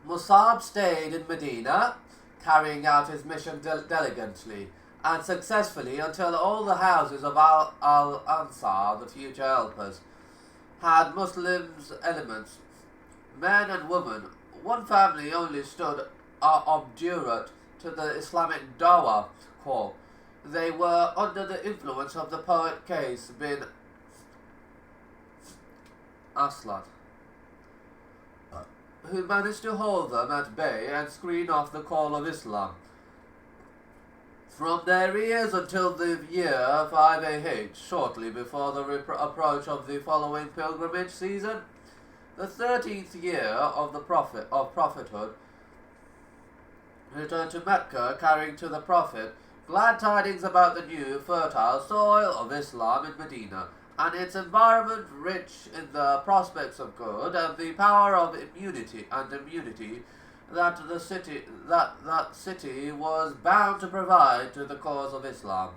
Musab stayed in Medina, carrying out his mission diligently and successfully until all the houses of Al-Ansar, the future helpers, had Muslims elements, men and women. One family only stood obdurate to the Islamic Dawah call. They were under the influence of the poet Qais bin Aslat, who managed to hold them at bay and screen off the call of Islam. From their ears until the year 5 AH, shortly before the approach of the following pilgrimage season, the 13th year of the prophethood, returned to Mecca carrying to the Prophet glad tidings about the new fertile soil of Islam in Medina, and its environment rich in the prospects of good and the power of immunity that the city was bound to provide to the cause of Islam.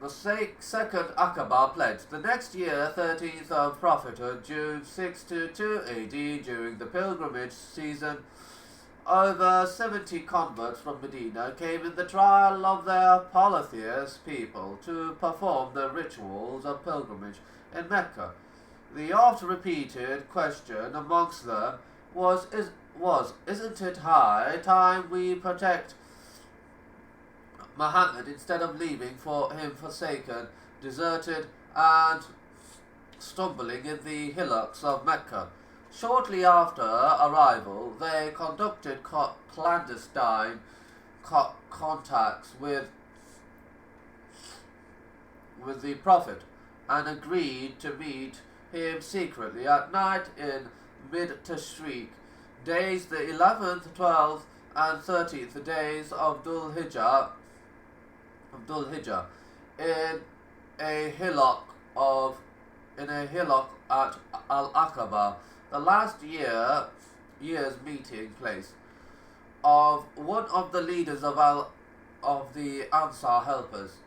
The second Aqaba pledge. The next year, 13th of prophethood, June 6 to 2 AD, during the pilgrimage season, over 70 converts from Medina came in the trial of their polytheist people to perform the rituals of pilgrimage in Mecca. The oft-repeated question amongst them was, isn't it high time we protect Muhammad instead of leaving for him forsaken, deserted, and stumbling in the hillocks of Mecca? Shortly after arrival, they conducted clandestine contacts with the Prophet and agreed to meet him secretly at night in mid-Tashriq, days the 11th, 12th, and 13th days of Dhul Hijjah, in a hillock at Al-Aqaba, the last year's meeting place of one of the leaders of the Ansar helpers.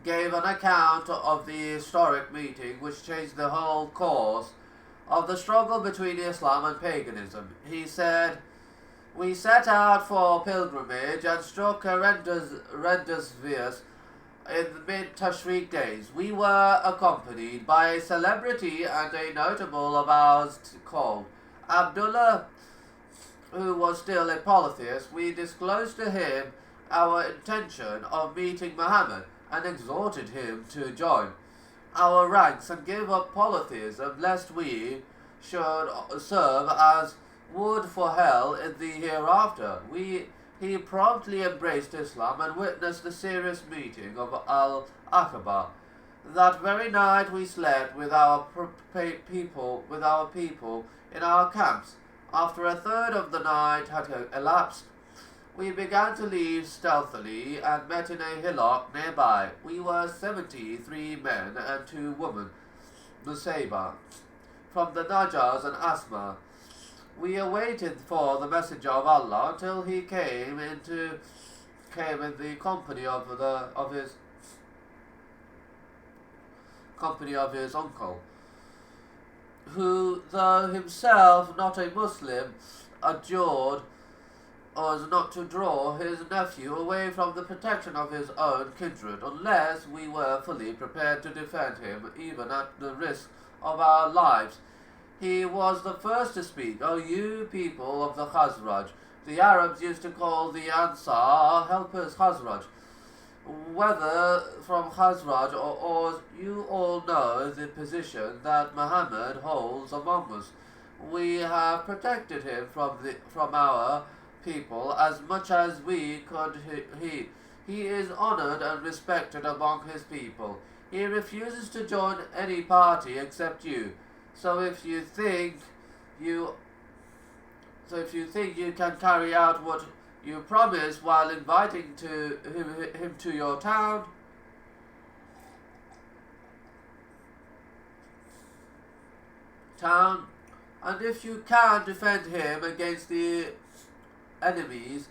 Gave an account of the historic meeting which changed the whole course of the struggle between Islam and paganism. He said, "We set out for pilgrimage and struck horrendous veers in the mid-Tashriq days. We were accompanied by a celebrity and a notable of ours called Abdullah, who was still a polytheist. We disclosed to him our intention of meeting Muhammad and exhorted him to join our ranks and give up polytheism, lest we should serve as wood for hell in the hereafter. He promptly embraced Islam and witnessed the serious meeting of Al-Aqaba. That very night we slept with our people in our camps. After a third of the night had elapsed, we began to leave stealthily and met in a hillock nearby. We were 73 men and 2 women, Nusayba, from the Najars and Asma. We awaited for the messenger of Allah until he came in the company of his uncle, who, though himself not a Muslim, adjured us not to draw his nephew away from the protection of his own kindred unless we were fully prepared to defend him, even at the risk of our lives. He was the first to speak. "O you people of the Khazraj," the Arabs used to call the Ansar helpers Khazraj, "whether from Khazraj or you all know the position that Muhammad holds among us. We have protected him from our people as much as we could. He is honored and respected among his people. He refuses to join any party except you. So if you think you can carry out what you promised while inviting him to your town, and if you can defend him against the enemies,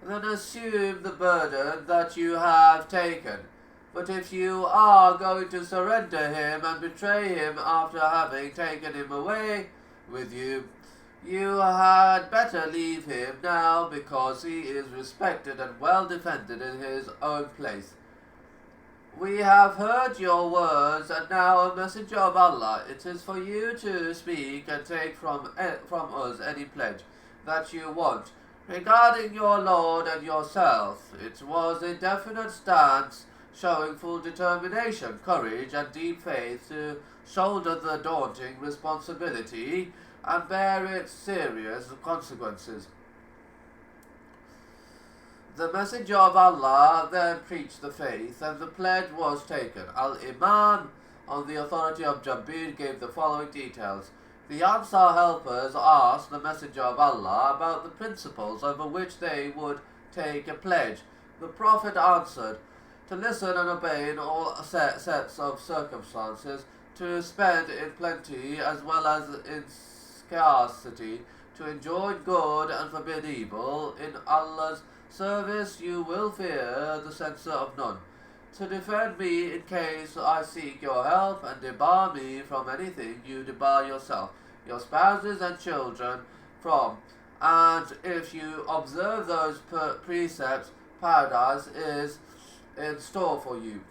then assume the burden that you have taken. But if you are going to surrender him and betray him after having taken him away, with you. You had better leave him now, because he is respected and well defended in his own place. We have heard your words, and now a messenger of Allah. It is for you to speak and take from us any pledge that you want. Regarding your Lord and yourself, it was a definite stance, showing full determination, courage, and deep faith to shoulder the daunting responsibility and bear its serious consequences. The Messenger of Allah then preached the faith, and the pledge was taken. Al-Imam, on the authority of Jabir, gave the following details. The Ansar helpers asked the Messenger of Allah about the principles over which they would take a pledge. The Prophet answered, to listen and obey in all sets of circumstances, to spend in plenty as well as in scarcity, to enjoin good and forbid evil. In Allah's service you will fear the censor of none. To defend me in case I seek your help, and debar me from anything you debar yourself, your spouses and children from. And if you observe those precepts, paradise is in store for you.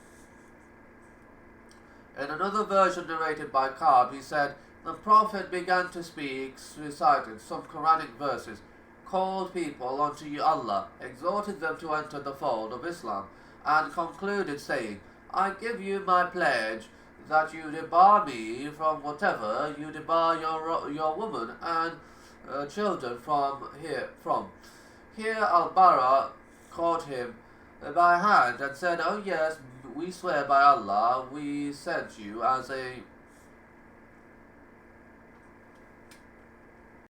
In another version narrated by Ka'b, he said, the Prophet began to speak, recited some Quranic verses, called people unto Allah, exhorted them to enter the fold of Islam, and concluded saying, I give you my pledge that you debar me from whatever you debar your woman and children from. Here Al-Bara caught him by hand and said, oh yes, we swear by Allah, we sent you as a